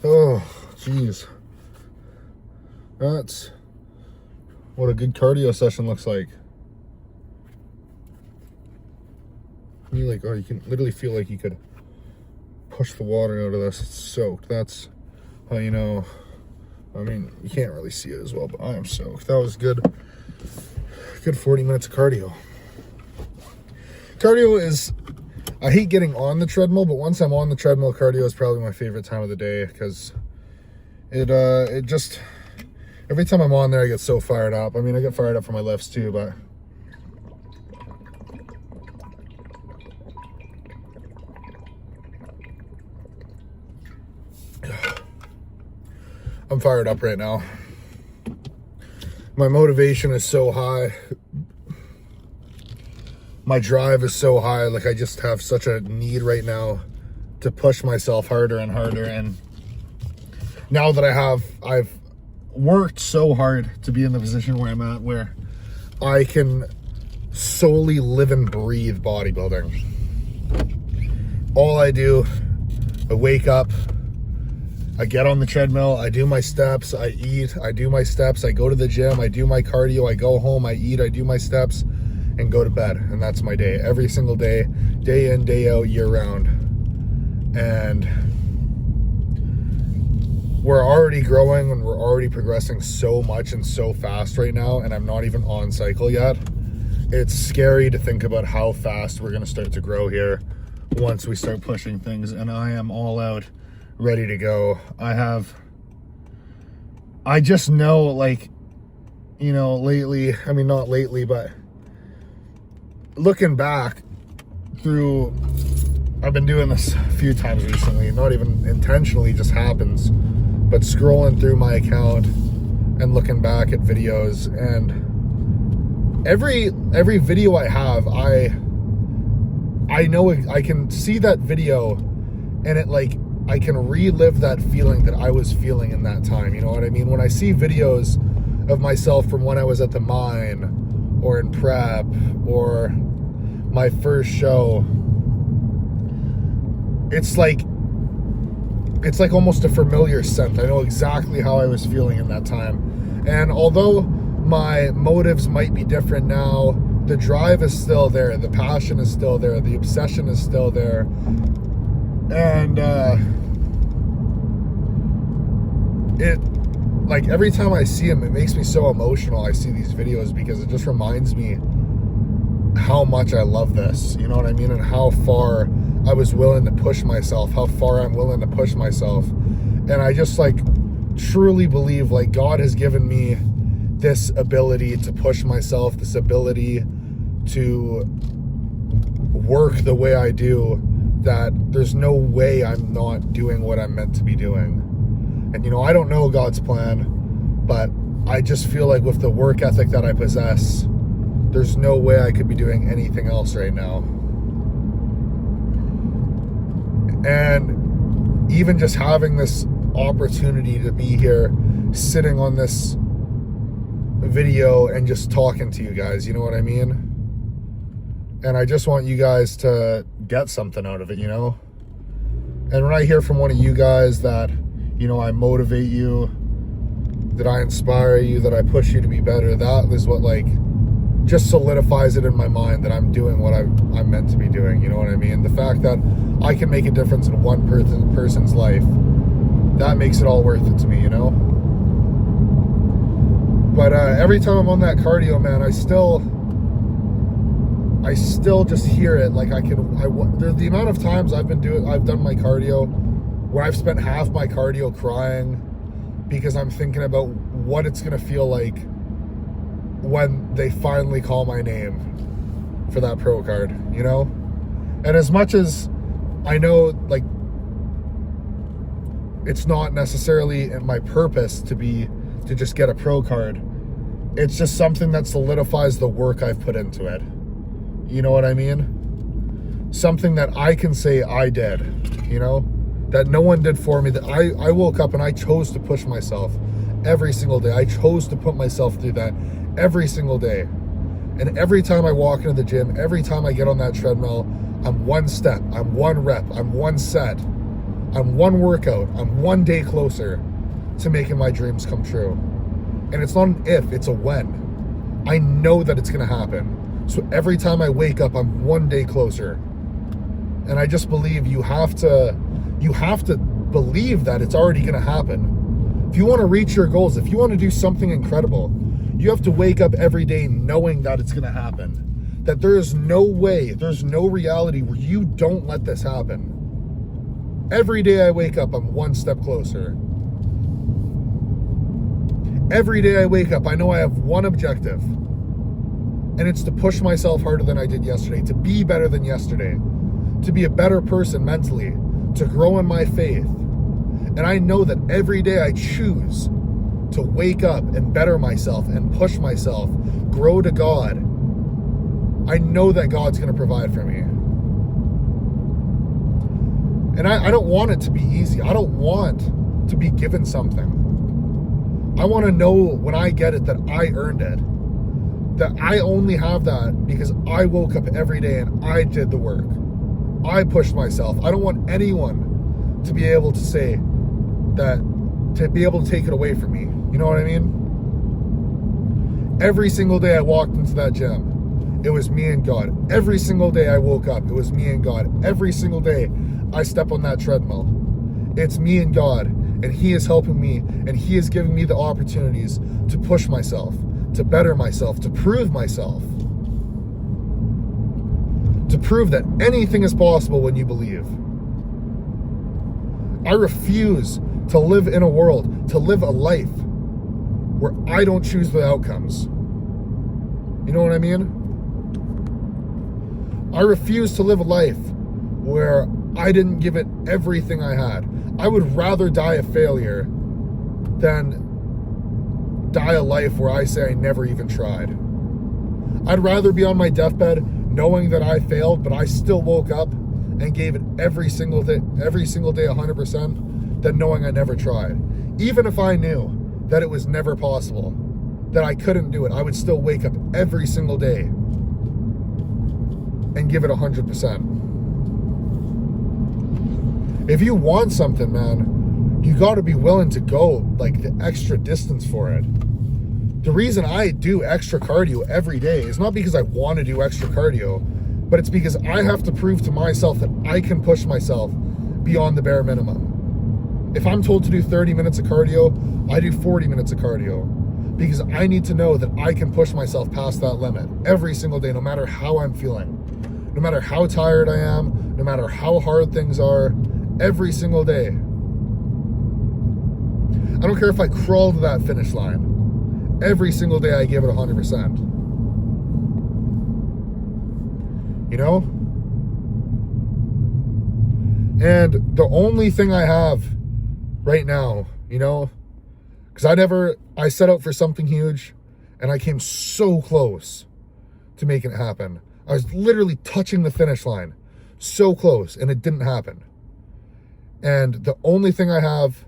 Oh, jeez. That's what a good cardio session looks like. You can literally feel like you could push the water out of this. It's soaked. That's how you know. I mean, you can't really see it as well, but I am soaked. That was good. Good 40 minutes of cardio. Cardio is, I hate getting on the treadmill, but once I'm on the treadmill, cardio is probably my favorite time of the day because it just, every time I'm on there, I get so fired up. I mean, I get fired up for my lifts too, but I'm fired up right now. My motivation is so high. My drive is so high. Like, I just have such a need right now to push myself harder and harder. And now that I've worked so hard to be in the position where I'm at, where I can solely live and breathe bodybuilding. All I do, I wake up, I get on the treadmill, I do my steps, I eat, I do my steps, I go to the gym, I do my cardio, I go home, I eat, I do my steps, and go to bed. And that's my day. Every single day, day in, day out, year round. And we're already growing and we're already progressing so much and so fast right now, and I'm not even on cycle yet. It's scary to think about how fast we're gonna start to grow here once we start pushing things, and I am all out, ready to go. I just know, like, you know, lately, I mean, not lately, but looking back through, I've been doing this a few times recently, not even intentionally, just happens, but scrolling through my account and looking back at videos, and every video I have, I know I can see that video, and it, like, I can relive that feeling that I was feeling in that time. You know what I mean? When I see videos of myself from when I was at the mine or in prep or my first show, it's like almost a familiar scent. I know exactly how I was feeling in that time. And although my motives might be different now, the drive is still there, the passion is still there, the obsession is still there. And it, like, every time I see him, it makes me so emotional. I see these videos because it just reminds me how much I love this, you know what I mean? And how far I was willing to push myself, how far I'm willing to push myself. And I just, like, truly believe, like, God has given me this ability to push myself, this ability to work the way I do, that there's no way I'm not doing what I'm meant to be doing. And, you know, I don't know God's plan, but I just feel like with the work ethic that I possess, there's no way I could be doing anything else right now. And even just having this opportunity to be here, sitting on this video and just talking to you guys, you know what I mean? And I just want you guys to get something out of it, you know? And when I hear from one of you guys that, you know, I motivate you, that I inspire you, that I push you to be better, that is what, like, just solidifies it in my mind that I'm doing what I'm meant to be doing, you know what I mean? The fact that I can make a difference in one person's life, that makes it all worth it to me, you know? But every time I'm on that cardio, man, I still just hear it. Like, the amount of times I've done my cardio where I've spent half my cardio crying because I'm thinking about what it's gonna feel like when they finally call my name for that pro card, you know? And as much as I know, like, it's not necessarily my purpose to just get a pro card, it's just something that solidifies the work I've put into it. You know what I mean? Something that I can say I did, you know? That no one did for me, that I woke up and I chose to push myself every single day. I chose to put myself through that every single day. And every time I walk into the gym, every time I get on that treadmill, I'm one step, I'm one rep, I'm one set, I'm one workout, I'm one day closer to making my dreams come true. And it's not an if, it's a when. I know that it's going to happen. So every time I wake up, I'm one day closer. And I just believe you have to believe that it's already going to happen. If you want to reach your goals, if you want to do something incredible, you have to wake up every day knowing that it's going to happen. That there is no way, there's no reality where you don't let this happen. Every day I wake up, I'm one step closer. Every day I wake up, I know I have one objective. And it's to push myself harder than I did yesterday, to be better than yesterday, to be a better person mentally, to grow in my faith. And I know that every day I choose to wake up and better myself and push myself, grow to God. I know that God's going to provide for me. And I don't want it to be easy. I don't want to be given something. I want to know when I get it that I earned it. That I only have that because I woke up every day and I did the work. I pushed myself. I don't want anyone to be able to say that, to be able to take it away from me. You know what I mean? Every single day I walked into that gym, it was me and God. Every single day I woke up, it was me and God. Every single day I step on that treadmill, it's me and God, and He is helping me, and He is giving me the opportunities to push myself, to better myself, to prove myself, to prove that anything is possible when you believe. I refuse to live in a world, to live a life where I don't choose the outcomes. You know what I mean? I refuse to live a life where I didn't give it everything I had. I would rather die a failure than die a life where I say I never even tried. I'd rather be on my deathbed knowing that I failed, but I still woke up and gave it every single day 100%, than knowing I never tried. Even if I knew that it was never possible, that I couldn't do it, I would still wake up every single day and give it 100%. If you want something, man, you got to be willing to go like the extra distance for it. The reason I do extra cardio every day is not because I want to do extra cardio, but it's because I have to prove to myself that I can push myself beyond the bare minimum. If I'm told to do 30 minutes of cardio, I do 40 minutes of cardio because I need to know that I can push myself past that limit every single day, no matter how I'm feeling, no matter how tired I am, no matter how hard things are. Every single day. I don't care if I crawl to that finish line. Every single day I give it 100%. You know? And the only thing I have right now, you know, because I set out for something huge and I came so close to making it happen. I was literally touching the finish line. So close, and it didn't happen. And the only thing I have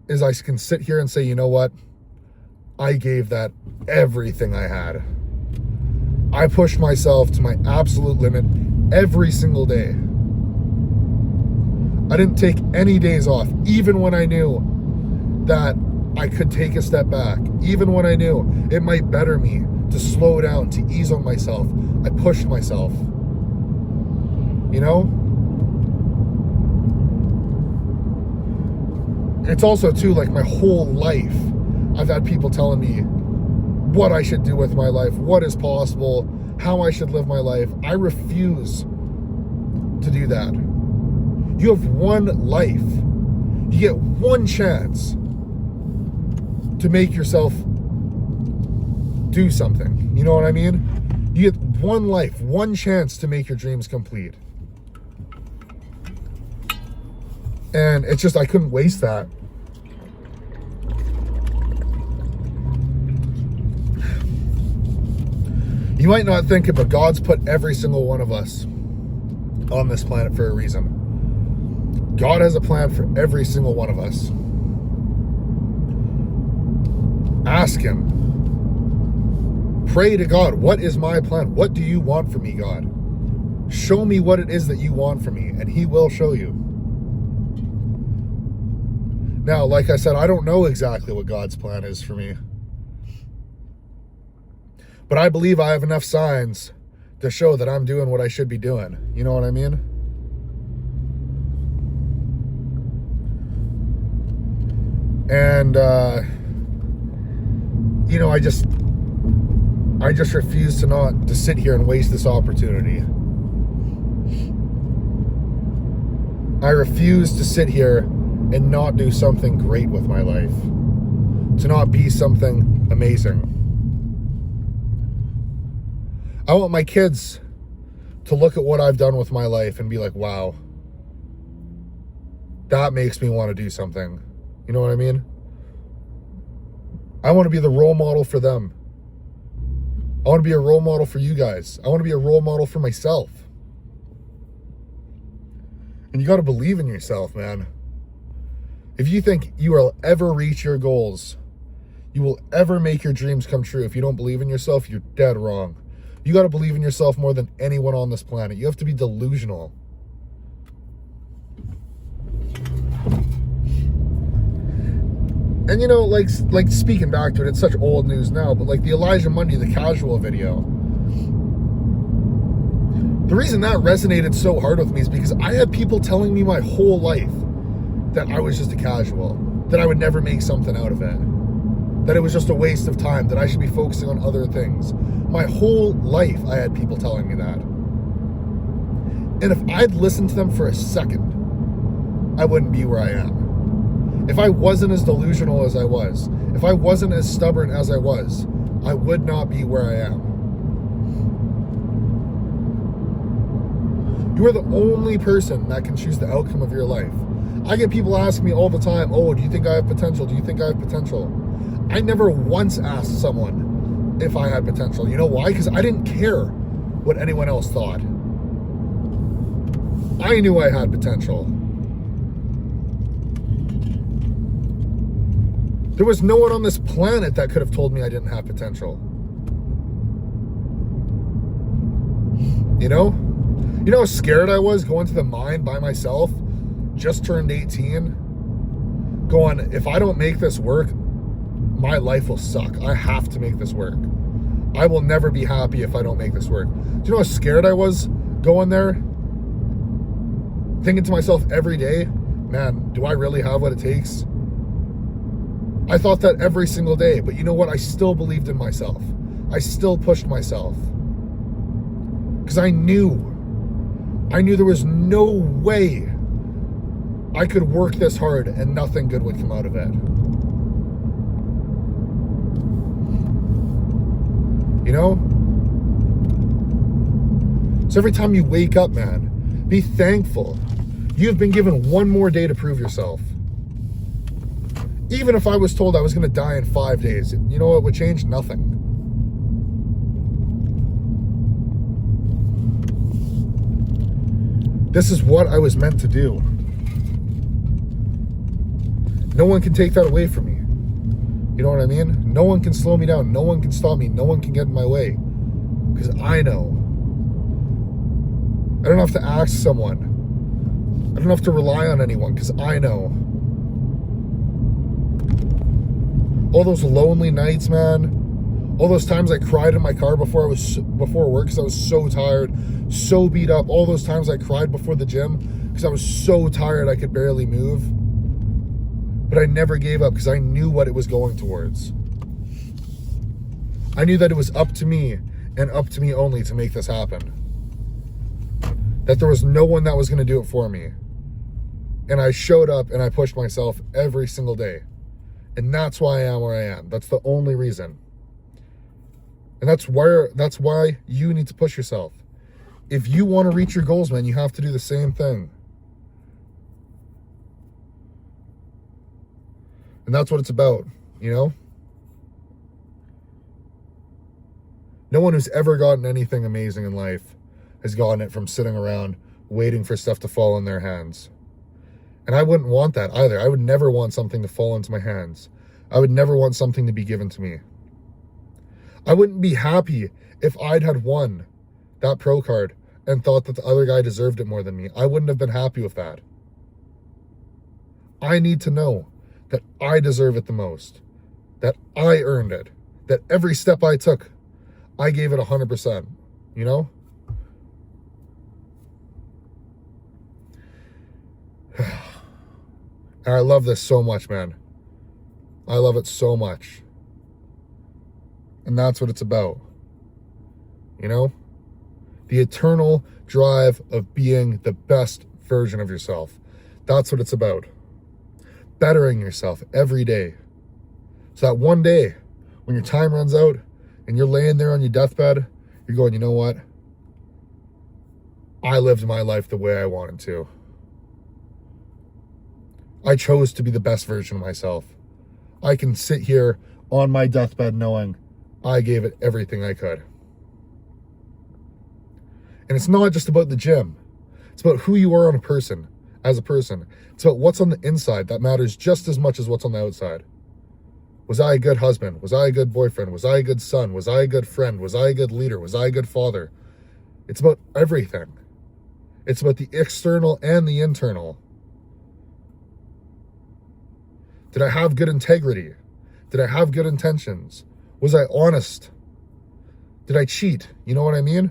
is I can sit here and say, you know what? I gave that everything I had. I pushed myself to my absolute limit every single day. I didn't take any days off, even when I knew that I could take a step back, even when I knew it might better me to slow down, to ease on myself. I pushed myself. You know? It's also too, like, my whole life I've had people telling me what I should do with my life, what is possible, how I should live my life. I refuse to do that. You have one life. You get one chance to make yourself do something. You know what I mean? You get one life, one chance to make your dreams complete. And it's just, I couldn't waste that. You might not think it, but God's put every single one of us on this planet for a reason. God has a plan for every single one of us. Ask Him. Pray to God, what is my plan? What do you want from me, God? Show me what it is that you want from me, and He will show you. Now, like I said, I don't know exactly what God's plan is for me. But I believe I have enough signs to show that I'm doing what I should be doing. You know what I mean? And, you know, I just refuse to sit here and waste this opportunity. I refuse to sit here and not do something great with my life. To not be something amazing. I want my kids to look at what I've done with my life and be like, wow, that makes me want to do something. You know what I mean? I want to be the role model for them. I want to be a role model for you guys. I want to be a role model for myself. And you got to believe in yourself, man. If you think you will ever reach your goals, you will ever make your dreams come true, if you don't believe in yourself, you're dead wrong. You got to believe in yourself more than anyone on this planet. You have to be delusional. And you know, like speaking back to it, it's such old news now, but like the Elijah Mundy, the casual video, the reason that resonated so hard with me is because I had people telling me my whole life that I was just a casual, that I would never make something out of it, that it was just a waste of time, that I should be focusing on other things. My whole life, I had people telling me that. And if I'd listened to them for a second, I wouldn't be where I am. If I wasn't as delusional as I was, if I wasn't as stubborn as I was, I would not be where I am. You are the only person that can choose the outcome of your life. I get people asking me all the time, oh, do you think I have potential? Do you think I have potential? I never once asked someone if I had potential. You know why? Because I didn't care what anyone else thought. I knew I had potential. There was no one on this planet that could have told me I didn't have potential. You know? You know how scared I was going to the mine by myself? Just turned 18. Going, if I don't make this work, my life will suck. I have to make this work. I will never be happy if I don't make this work. Do you know how scared I was going there? Thinking to myself every day, man, do I really have what it takes? I thought that every single day, but you know what? I still believed in myself. I still pushed myself. Because I knew there was no way I could work this hard and nothing good would come out of it. You know? So every time you wake up, man, be thankful. You've been given one more day to prove yourself. Even if I was told I was going to die in 5 days, you know what would change? Nothing. This is what I was meant to do. No one can take that away from me. You know what I mean? No one can slow me down. No one can stop me. No one can get in my way. Because I know. I don't have to ask someone. I don't have to rely on anyone because I know. All those lonely nights, man. All those times I cried in my car before work because I was so tired, so beat up. All those times I cried before the gym because I was so tired I could barely move. But I never gave up because I knew what it was going towards. I knew that it was up to me and up to me only to make this happen. That there was no one that was going to do it for me. And I showed up and I pushed myself every single day. And that's why I am where I am. That's the only reason. And that's why you need to push yourself. If you want to reach your goals, man, you have to do the same thing. And that's what it's about, you know? No one who's ever gotten anything amazing in life has gotten it from sitting around waiting for stuff to fall in their hands. And I wouldn't want that either. I would never want something to fall into my hands. I would never want something to be given to me. I wouldn't be happy if I'd had won that pro card and thought that the other guy deserved it more than me. I wouldn't have been happy with that. I need to know that I deserve it the most, that I earned it, that every step I took, I gave it 100%, you know? And I love this so much, man. I love it so much. And that's what it's about. You know? The eternal drive of being the best version of yourself. That's what it's about. Bettering yourself every day. So that one day, when your time runs out and you're laying there on your deathbed, you're going, you know what? I lived my life the way I wanted to. I chose to be the best version of myself. I can sit here on my deathbed knowing I gave it everything I could. And it's not just about the gym. It's about who you are as a person. It's about what's on the inside that matters just as much as what's on the outside. Was I a good husband? Was I a good boyfriend? Was I a good son? Was I a good friend? Was I a good leader? Was I a good father? It's about everything. It's about the external and the internal. Did I have good integrity? Did I have good intentions? Was I honest? Did I cheat? You know what I mean?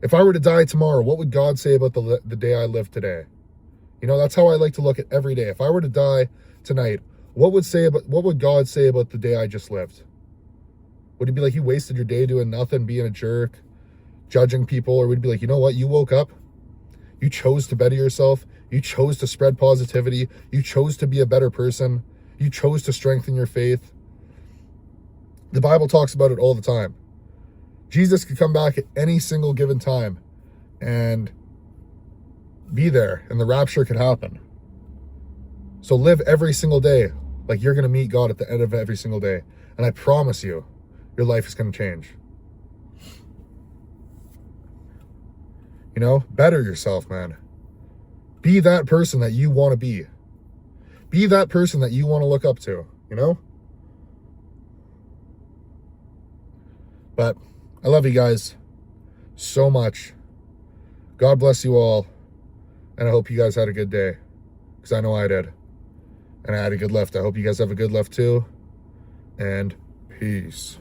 If I were to die tomorrow, what would God say about the day I lived today? You know, that's how I like to look at every day. If I were to die tonight, what would God say about the day I just lived? Would he be like, you wasted your day doing nothing, being a jerk, judging people? Or would he be like, you know what? You woke up. You chose to better yourself. You chose to spread positivity. You chose to be a better person. You chose to strengthen your faith. The Bible talks about it all the time. Jesus could come back at any single given time and be there, and the rapture could happen. So live every single day like you're going to meet God at the end of every single day. And I promise you, your life is going to change. You know, better yourself, man. Be that person that you want to be. Be that person that you want to look up to, you know? But I love you guys so much. God bless you all. And I hope you guys had a good day, because I know I did. And I had a good lift. I hope you guys have a good lift too. And peace.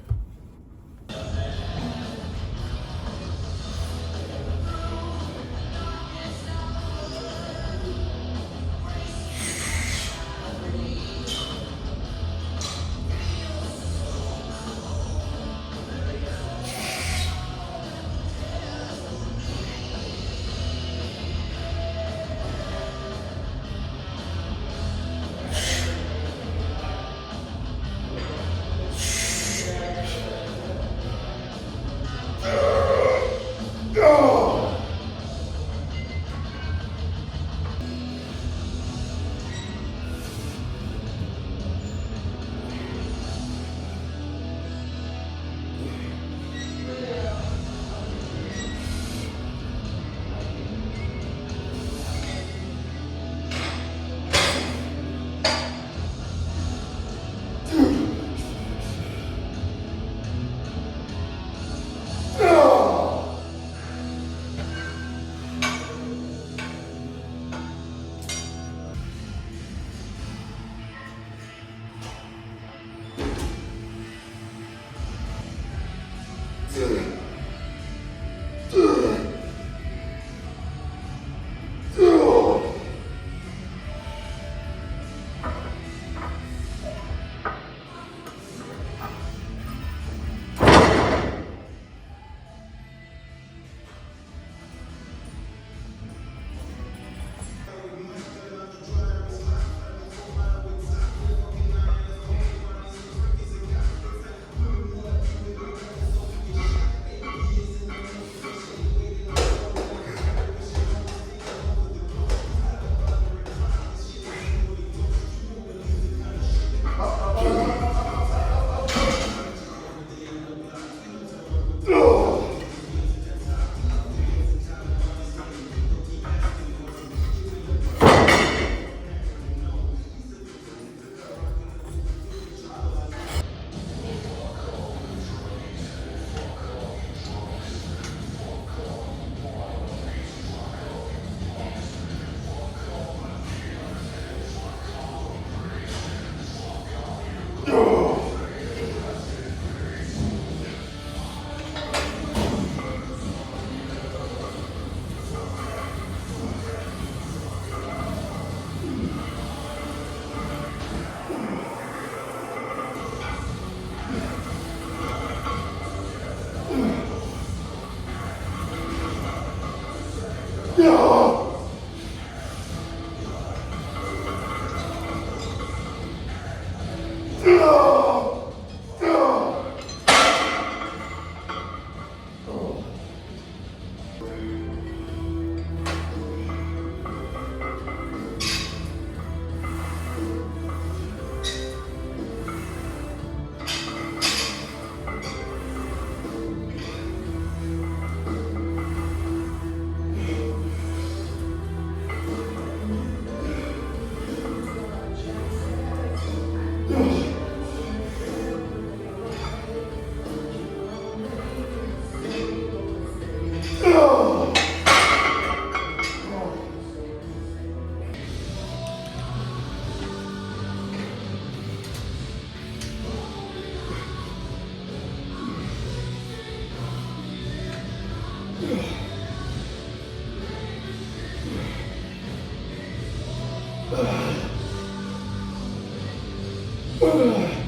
Ugh.